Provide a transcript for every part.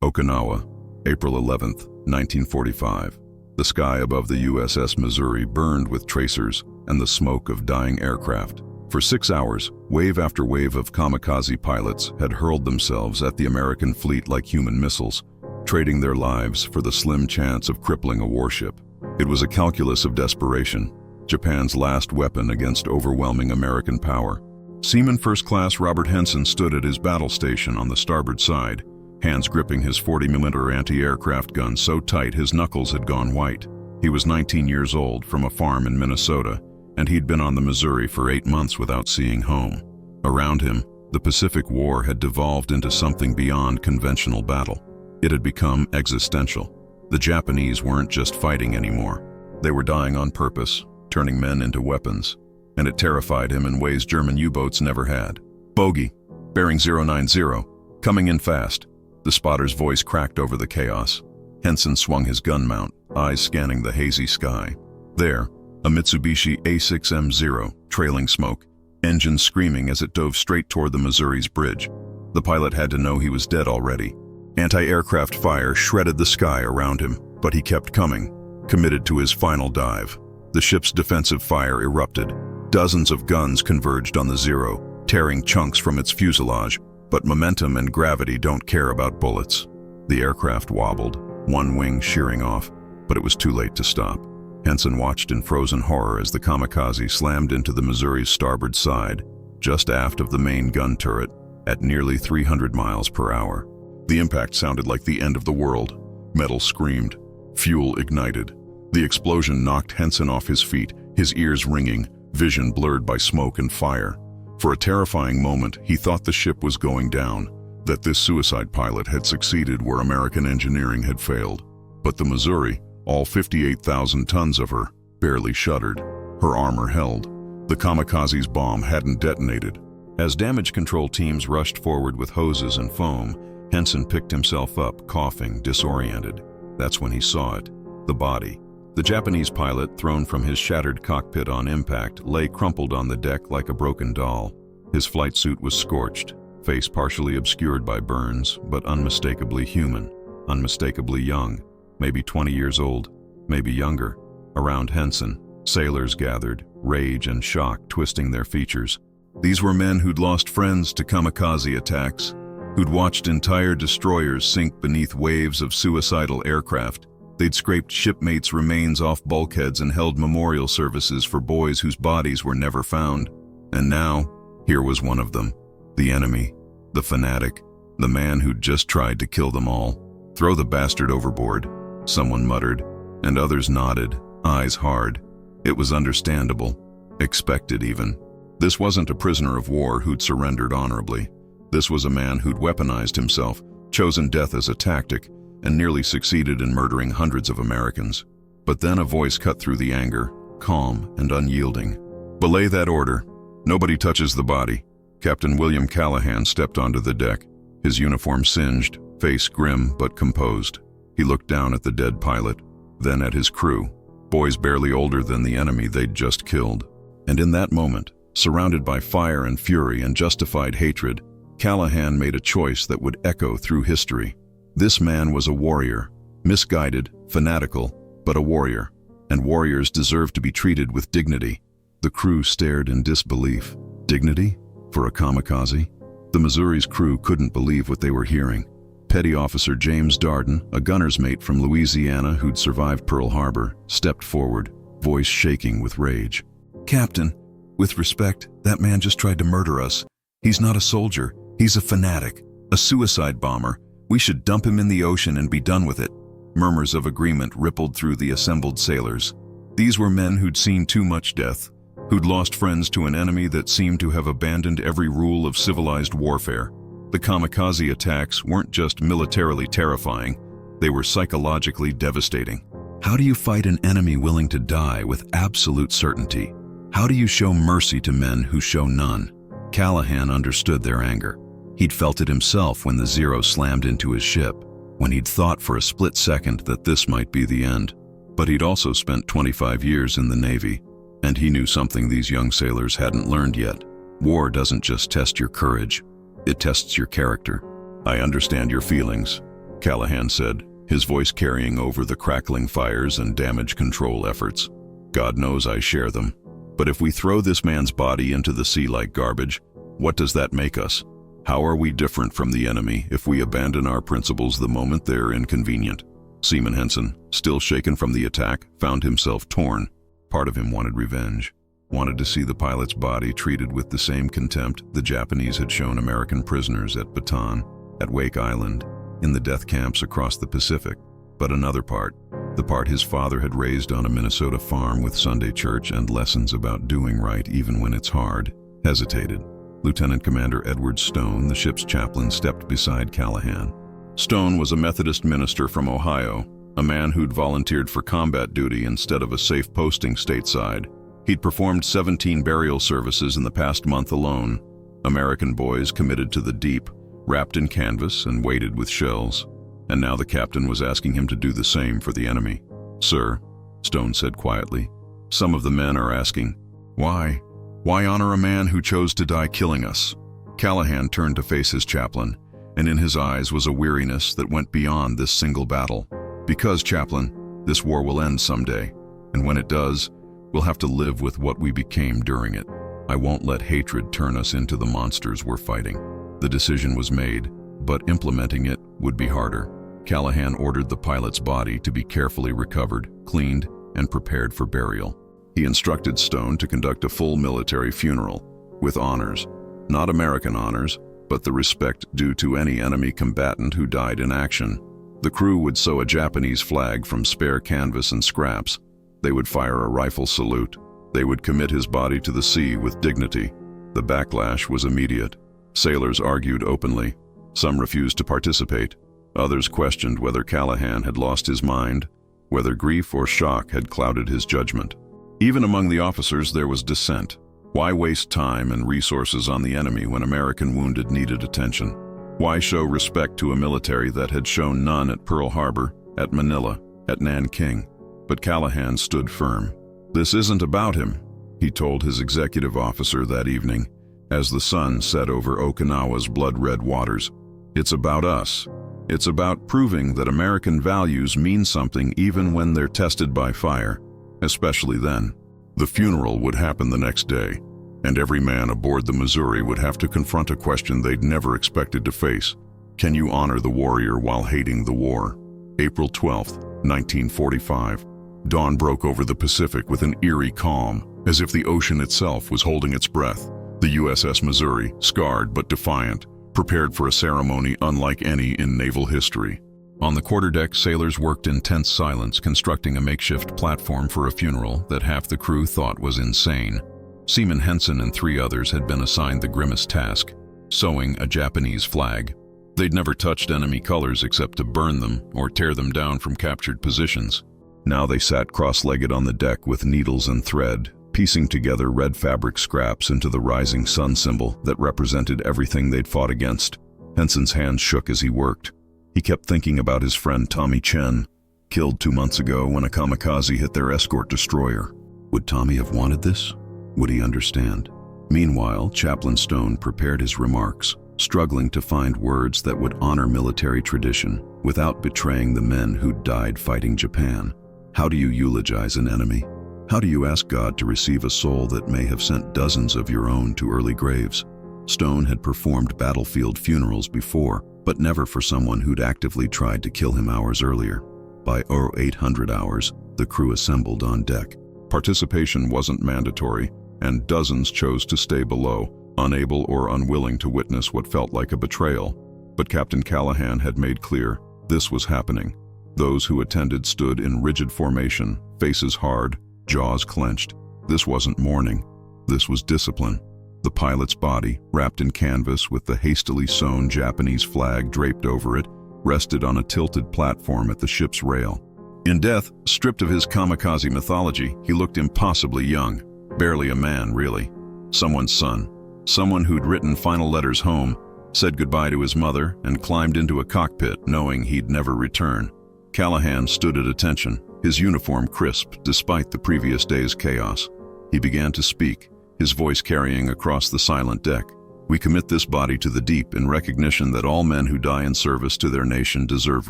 Okinawa, April 11, 1945. The sky above the USS Missouri burned with tracers and the smoke of dying aircraft. For 6 hours, wave after wave of kamikaze pilots had hurled themselves at the American fleet like human missiles, trading their lives for the slim chance of crippling a warship. It was a calculus of desperation, Japan's last weapon against overwhelming American power. Seaman First Class Robert Henson stood at his battle station on the starboard side, hands gripping his 40mm anti-aircraft gun so tight his knuckles had gone white. He was 19 years old, from a farm in Minnesota, and he'd been on the Missouri for 8 months without seeing home. Around him, the Pacific War had devolved into something beyond conventional battle. It had become existential. The Japanese weren't just fighting anymore. They were dying on purpose, turning men into weapons, and it terrified him in ways German U-boats never had. "Bogey, bearing 090, coming in fast." The spotter's voice cracked over the chaos. Henson swung his gun mount, eyes scanning the hazy sky. There, a Mitsubishi A6M0, trailing smoke, engine screaming as it dove straight toward the Missouri's bridge. The pilot had to know he was dead already. Anti-aircraft fire shredded the sky around him, but he kept coming, committed to his final dive. The ship's defensive fire erupted. Dozens of guns converged on the Zero, tearing chunks from its fuselage, but momentum and gravity don't care about bullets. The aircraft wobbled, one wing shearing off, but it was too late to stop. Henson watched in frozen horror as the kamikaze slammed into the Missouri's starboard side, just aft of the main gun turret, at nearly 300 miles per hour. The impact sounded like the end of the world. Metal screamed. Fuel ignited. The explosion knocked Henson off his feet, his ears ringing, vision blurred by smoke and fire. For a terrifying moment, he thought the ship was going down, that this suicide pilot had succeeded where American engineering had failed. But the Missouri, all 58,000 tons of her, barely shuddered. Her armor held. The kamikaze's bomb hadn't detonated. As damage control teams rushed forward with hoses and foam, Henson picked himself up, coughing, disoriented. That's when he saw it, the body. The Japanese pilot, thrown from his shattered cockpit on impact, lay crumpled on the deck like a broken doll. His flight suit was scorched, face partially obscured by burns, but unmistakably human, unmistakably young, maybe 20 years old, maybe younger. Around Henson, sailors gathered, rage and shock twisting their features. These were men who'd lost friends to kamikaze attacks, who'd watched entire destroyers sink beneath waves of suicidal aircraft. They'd scraped shipmates' remains off bulkheads and held memorial services for boys whose bodies were never found. And now, here was one of them, the enemy, the fanatic, the man who'd just tried to kill them all. "Throw the bastard overboard," someone muttered, and others nodded, eyes hard. It was understandable, expected even. This wasn't a prisoner of war who'd surrendered honorably. This was a man who'd weaponized himself, chosen death as a tactic, and nearly succeeded in murdering hundreds of Americans. But then a voice cut through the anger, calm and unyielding. "Belay that order. Nobody touches the body." Captain William Callaghan stepped onto the deck, his uniform singed, face grim but composed. He looked down at the dead pilot, then at his crew, boys barely older than the enemy they'd just killed. And in that moment, surrounded by fire and fury and justified hatred, Callaghan made a choice that would echo through history. This man was a warrior, misguided, fanatical, but a warrior, and warriors deserve to be treated with dignity. The crew stared in disbelief. Dignity? For a kamikaze? The Missouri's crew couldn't believe what they were hearing. Petty Officer James Darden, a gunner's mate from Louisiana who'd survived Pearl Harbor, stepped forward, voice shaking with rage. "Captain, with respect, that man just tried to murder us. He's not a soldier. He's a fanatic, a suicide bomber. We should dump him in the ocean and be done with it." Murmurs of agreement rippled through the assembled sailors. These were men who'd seen too much death, who'd lost friends to an enemy that seemed to have abandoned every rule of civilized warfare. The kamikaze attacks weren't just militarily terrifying, they were psychologically devastating. How do you fight an enemy willing to die with absolute certainty? How do you show mercy to men who show none? Callaghan understood their anger. He'd felt it himself when the Zero slammed into his ship, when he'd thought for a split second that this might be the end. But he'd also spent 25 years in the Navy, and he knew something these young sailors hadn't learned yet. War doesn't just test your courage, it tests your character. "I understand your feelings," Callaghan said, his voice carrying over the crackling fires and damage control efforts. God knows I share them. But if we throw this man's body into the sea like garbage, what does that make us? How are we different from the enemy if we abandon our principles the moment they're inconvenient? Seaman Henson, still shaken from the attack, found himself torn. Part of him wanted revenge, wanted to see the pilot's body treated with the same contempt the Japanese had shown American prisoners at Bataan, at Wake Island, in the death camps across the Pacific. But another part, the part his father had raised on a Minnesota farm with Sunday church and lessons about doing right even when it's hard, hesitated. Lieutenant Commander Edward Stone, the ship's chaplain, stepped beside Callaghan. Stone was a Methodist minister from Ohio, a man who'd volunteered for combat duty instead of a safe posting stateside. He'd performed 17 burial services in the past month alone. American boys committed to the deep, wrapped in canvas and weighted with shells. And now the captain was asking him to do the same for the enemy. "Sir," Stone said quietly, "some of the men are asking, why? Why honor a man who chose to die killing us?" Callaghan turned to face his chaplain, and in his eyes was a weariness that went beyond this single battle. "Because, chaplain, this war will end someday, and when it does, we'll have to live with what we became during it. I won't let hatred turn us into the monsters we're fighting." The decision was made, but implementing it would be harder. Callaghan ordered the pilot's body to be carefully recovered, cleaned, and prepared for burial. He instructed Stone to conduct a full military funeral, with honors. Not American honors, but the respect due to any enemy combatant who died in action. The crew would sew a Japanese flag from spare canvas and scraps. They would fire a rifle salute. They would commit his body to the sea with dignity. The backlash was immediate. Sailors argued openly. Some refused to participate. Others questioned whether Callaghan had lost his mind, whether grief or shock had clouded his judgment. Even among the officers there was dissent. Why waste time and resources on the enemy when American wounded needed attention? Why show respect to a military that had shown none at Pearl Harbor, at Manila, at Nanking? But Callaghan stood firm. "This isn't about him," he told his executive officer that evening, as the sun set over Okinawa's blood-red waters. "It's about us. It's about proving that American values mean something even when they're tested by fire, especially then." The funeral would happen the next day, and every man aboard the Missouri would have to confront a question they'd never expected to face. Can you honor the warrior while hating the war? April 12, 1945. Dawn broke over the Pacific with an eerie calm, as if the ocean itself was holding its breath. The USS Missouri, scarred but defiant, prepared for a ceremony unlike any in naval history. On the quarterdeck, sailors worked in tense silence, constructing a makeshift platform for a funeral that half the crew thought was insane. Seaman Henson and 3 others had been assigned the grimmest task, sewing a Japanese flag. They'd never touched enemy colors except to burn them or tear them down from captured positions. Now they sat cross-legged on the deck with needles and thread, piecing together red fabric scraps into the rising sun symbol that represented everything they'd fought against. Henson's hands shook as he worked. He kept thinking about his friend Tommy Chen, killed 2 months ago when a kamikaze hit their escort destroyer. Would Tommy have wanted this? Would he understand? Meanwhile, Chaplain Stone prepared his remarks, struggling to find words that would honor military tradition without betraying the men who'd died fighting Japan. How do you eulogize an enemy? How do you ask God to receive a soul that may have sent dozens of your own to early graves? Stone had performed battlefield funerals before, but never for someone who'd actively tried to kill him hours earlier. By 0800 hours, the crew assembled on deck. Participation wasn't mandatory, and dozens chose to stay below, unable or unwilling to witness what felt like a betrayal. But Captain Callaghan had made clear this was happening. Those who attended stood in rigid formation, faces hard, jaws clenched. This wasn't mourning. This was discipline. The pilot's body, wrapped in canvas with the hastily sewn Japanese flag draped over it, rested on a tilted platform at the ship's rail. In death, stripped of his kamikaze mythology, he looked impossibly young. Barely a man, really. Someone's son. Someone who'd written final letters home, said goodbye to his mother, and climbed into a cockpit knowing he'd never return. Callaghan stood at attention, his uniform crisp despite the previous day's chaos. He began to speak, his voice carrying across the silent deck. We commit this body to the deep in recognition that all men who die in service to their nation deserve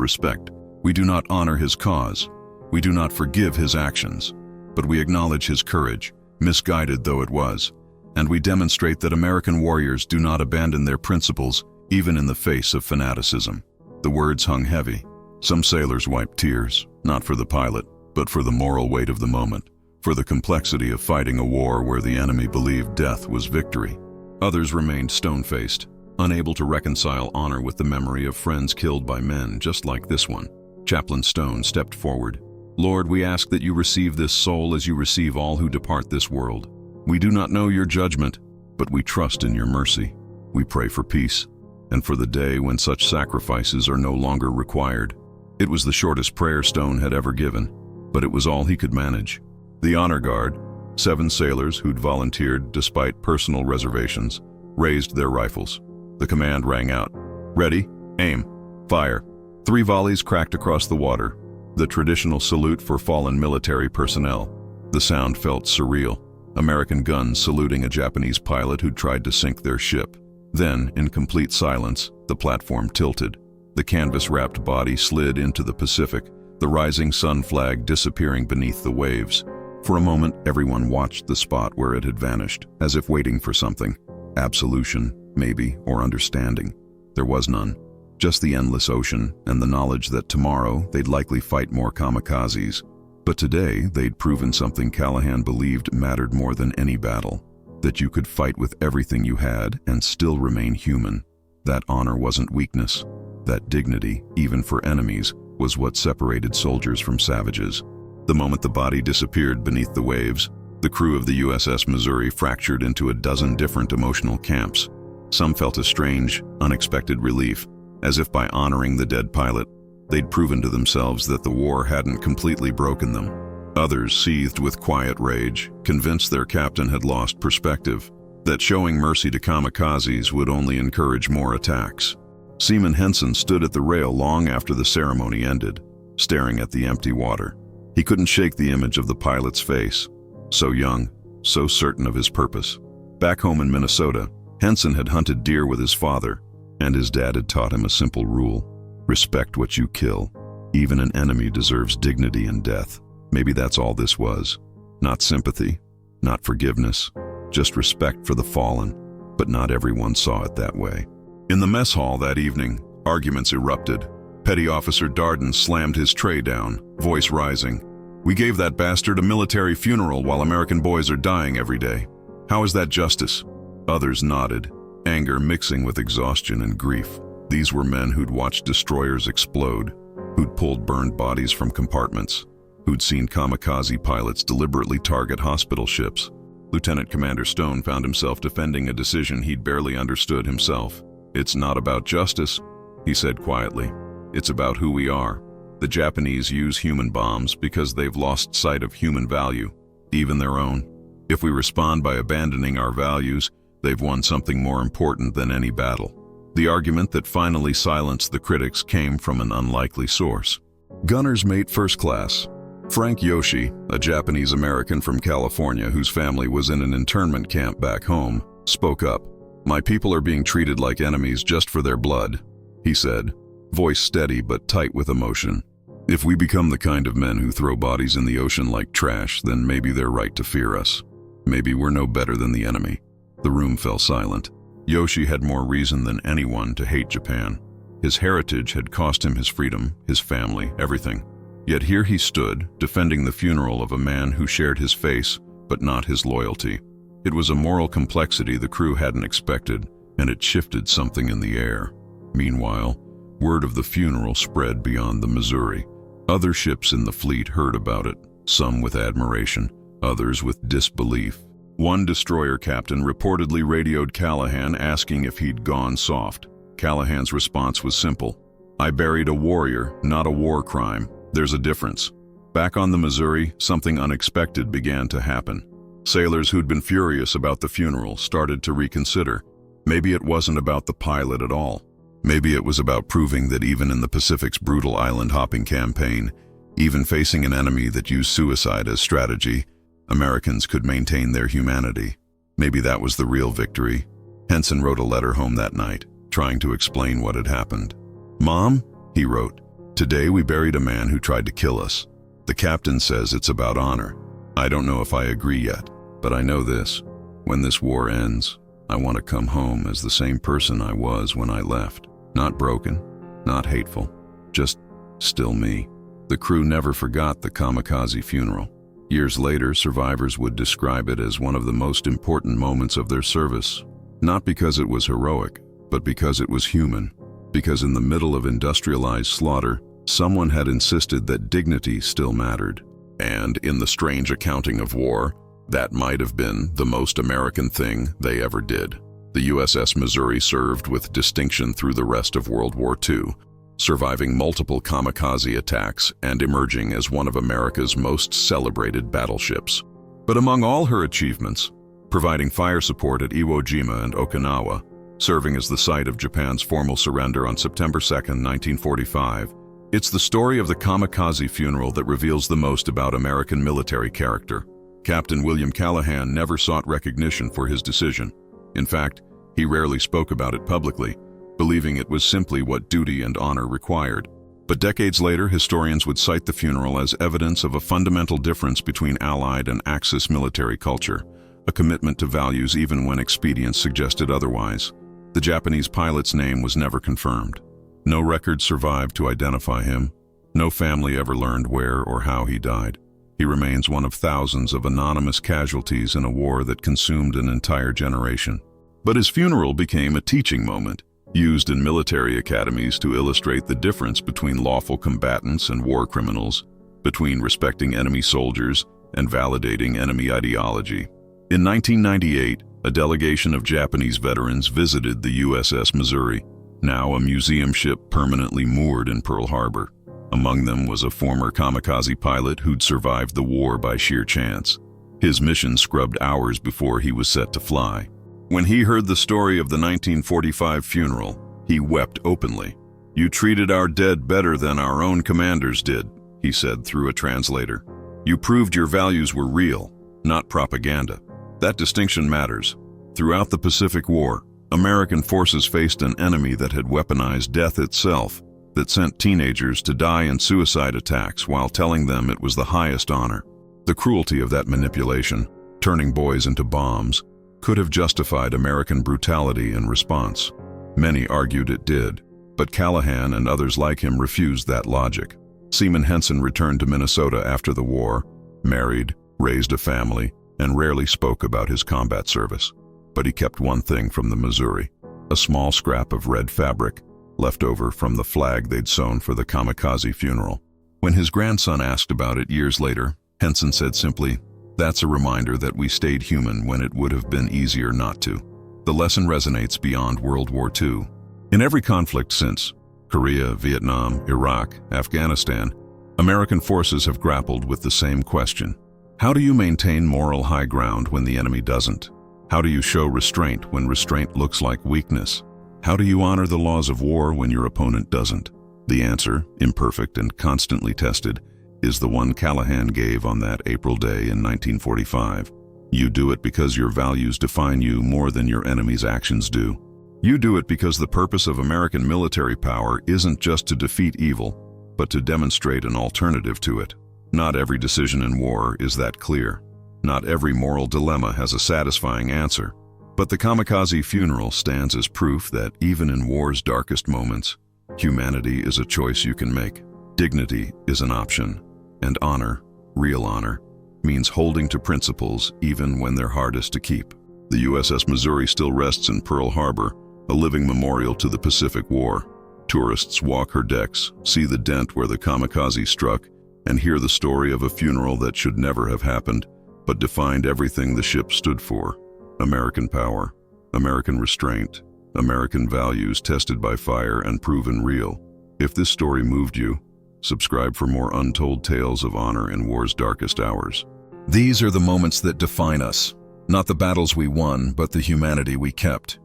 respect. We do not honor his cause. We do not forgive his actions, but we acknowledge his courage, misguided though it was, and we demonstrate that American warriors do not abandon their principles even in the face of fanaticism. The words hung heavy. Some sailors wiped tears, not for the pilot, but for the moral weight of the moment, for the complexity of fighting a war where the enemy believed death was victory. Others remained stone-faced, unable to reconcile honor with the memory of friends killed by men just like this one. Chaplain Stone stepped forward. "Lord, we ask that you receive this soul as you receive all who depart this world. We do not know your judgment, but we trust in your mercy. We pray for peace, and for the day when such sacrifices are no longer required." It was the shortest prayer Stone had ever given, but it was all he could manage. The honor guard, 7 sailors who'd volunteered despite personal reservations, raised their rifles. The command rang out. "Ready, aim, fire." 3 volleys cracked across the water, the traditional salute for fallen military personnel. The sound felt surreal. American guns saluting a Japanese pilot who'd tried to sink their ship. Then, in complete silence, the platform tilted. The canvas-wrapped body slid into the Pacific, the rising sun flag disappearing beneath the waves. For a moment, everyone watched the spot where it had vanished, as if waiting for something. Absolution, maybe, or understanding. There was none. Just the endless ocean and the knowledge that tomorrow they'd likely fight more kamikazes. But today, they'd proven something Callaghan believed mattered more than any battle. That you could fight with everything you had and still remain human. That honor wasn't weakness. That dignity, even for enemies, was what separated soldiers from savages. The moment the body disappeared beneath the waves, the crew of the USS Missouri fractured into a dozen different emotional camps. Some felt a strange, unexpected relief, as if by honoring the dead pilot, they'd proven to themselves that the war hadn't completely broken them. Others seethed with quiet rage, convinced their captain had lost perspective, that showing mercy to kamikazes would only encourage more attacks. Seaman Henson stood at the rail long after the ceremony ended, staring at the empty water. He couldn't shake the image of the pilot's face, so young, so certain of his purpose. Back home in Minnesota, Henson had hunted deer with his father, and his dad had taught him a simple rule: respect what you kill. Even an enemy deserves dignity in death. Maybe that's all this was. Not sympathy, not forgiveness, just respect for the fallen, but not everyone saw it that way. In the mess hall that evening, arguments erupted. Petty Officer Darden slammed his tray down, voice rising. "We gave that bastard a military funeral while American boys are dying every day. How is that justice?" Others nodded, anger mixing with exhaustion and grief. These were men who'd watched destroyers explode, who'd pulled burned bodies from compartments, who'd seen kamikaze pilots deliberately target hospital ships. Lieutenant Commander Stone found himself defending a decision he'd barely understood himself. "It's not about justice," he said quietly. "It's about who we are. The Japanese use human bombs because they've lost sight of human value, even their own. If we respond by abandoning our values, they've won something more important than any battle." The argument that finally silenced the critics came from an unlikely source. Gunner's Mate First Class Frank Yoshi, a Japanese American from California whose family was in an internment camp back home, spoke up. "My people are being treated like enemies just for their blood," he said, voice steady but tight with emotion. "If we become the kind of men who throw bodies in the ocean like trash, then maybe they're right to fear us. Maybe we're no better than the enemy." The room fell silent. Yoshi had more reason than anyone to hate Japan. His heritage had cost him his freedom, his family, everything. Yet here he stood, defending the funeral of a man who shared his face, but not his loyalty. It was a moral complexity the crew hadn't expected, and it shifted something in the air. Meanwhile, word of the funeral spread beyond the Missouri. Other ships in the fleet heard about it, some with admiration, others with disbelief. One destroyer captain reportedly radioed Callaghan asking if he'd gone soft. Callaghan's response was simple: "I buried a warrior, not a war crime. There's a difference." Back on the Missouri, something unexpected began to happen. Sailors who'd been furious about the funeral started to reconsider. Maybe it wasn't about the pilot at all. Maybe it was about proving that even in the Pacific's brutal island-hopping campaign, even facing an enemy that used suicide as strategy, Americans could maintain their humanity. Maybe that was the real victory. Henson wrote a letter home that night, trying to explain what had happened. "Mom," he wrote, "today we buried a man who tried to kill us. The captain says it's about honor. I don't know if I agree yet, but I know this. When this war ends, I want to come home as the same person I was when I left. Not broken, not hateful, just still me." The crew never forgot the Kamikaze funeral. Years later, survivors would describe it as one of the most important moments of their service, not because it was heroic, but because it was human. Because in the middle of industrialized slaughter, someone had insisted that dignity still mattered. And in the strange accounting of war, that might have been the most American thing they ever did. The USS Missouri served with distinction through the rest of World War II, surviving multiple kamikaze attacks and emerging as one of America's most celebrated battleships. But among all her achievements, providing fire support at Iwo Jima and Okinawa, serving as the site of Japan's formal surrender on September 2, 1945, it's the story of the Kamikaze funeral that reveals the most about American military character. Captain William Callaghan never sought recognition for his decision. In fact, he rarely spoke about it publicly, believing it was simply what duty and honor required. But decades later, historians would cite the funeral as evidence of a fundamental difference between Allied and Axis military culture, a commitment to values even when expedience suggested otherwise. The Japanese pilot's name was never confirmed. No record survived to identify him. No family ever learned where or how he died. He remains one of thousands of anonymous casualties in a war that consumed an entire generation. But his funeral became a teaching moment, used in military academies to illustrate the difference between lawful combatants and war criminals, between respecting enemy soldiers and validating enemy ideology. In 1998, a delegation of Japanese veterans visited the USS Missouri, now a museum ship permanently moored in Pearl Harbor. Among them was a former kamikaze pilot who'd survived the war by sheer chance. His mission scrubbed hours before he was set to fly. When he heard the story of the 1945 funeral, he wept openly. "You treated our dead better than our own commanders did," he said through a translator. "You proved your values were real, not propaganda." That distinction matters. Throughout the Pacific War, American forces faced an enemy that had weaponized death itself, that sent teenagers to die in suicide attacks while telling them it was the highest honor. The cruelty of that manipulation, turning boys into bombs, could have justified American brutality in response. Many argued it did, but Callaghan and others like him refused that logic. Seaman Henson returned to Minnesota after the war, married, raised a family, and rarely spoke about his combat service. But he kept one thing from the Missouri, a small scrap of red fabric left over from the flag they'd sewn for the Kamikaze funeral. When his grandson asked about it years later, Henson said simply, "That's a reminder that we stayed human when it would have been easier not to." The lesson resonates beyond World War II. In every conflict since, Korea, Vietnam, Iraq, Afghanistan, American forces have grappled with the same question. How do you maintain moral high ground when the enemy doesn't? How do you show restraint when restraint looks like weakness? How do you honor the laws of war when your opponent doesn't? The answer, imperfect and constantly tested, is the one Callaghan gave on that April day in 1945. You do it because your values define you more than your enemy's actions do. You do it because the purpose of American military power isn't just to defeat evil, but to demonstrate an alternative to it. Not every decision in war is that clear. Not every moral dilemma has a satisfying answer. But the Kamikaze funeral stands as proof that even in war's darkest moments, humanity is a choice you can make. Dignity is an option, and honor, real honor, means holding to principles even when they're hardest to keep. The USS Missouri still rests in Pearl Harbor, a living memorial to the Pacific War. Tourists walk her decks, see the dent where the Kamikaze struck, and hear the story of a funeral that should never have happened, but defined everything the ship stood for. American power, American restraint, American values tested by fire and proven real. If this story moved you, subscribe for more untold tales of honor in war's darkest hours. These are the moments that define us, not the battles we won, but the humanity we kept.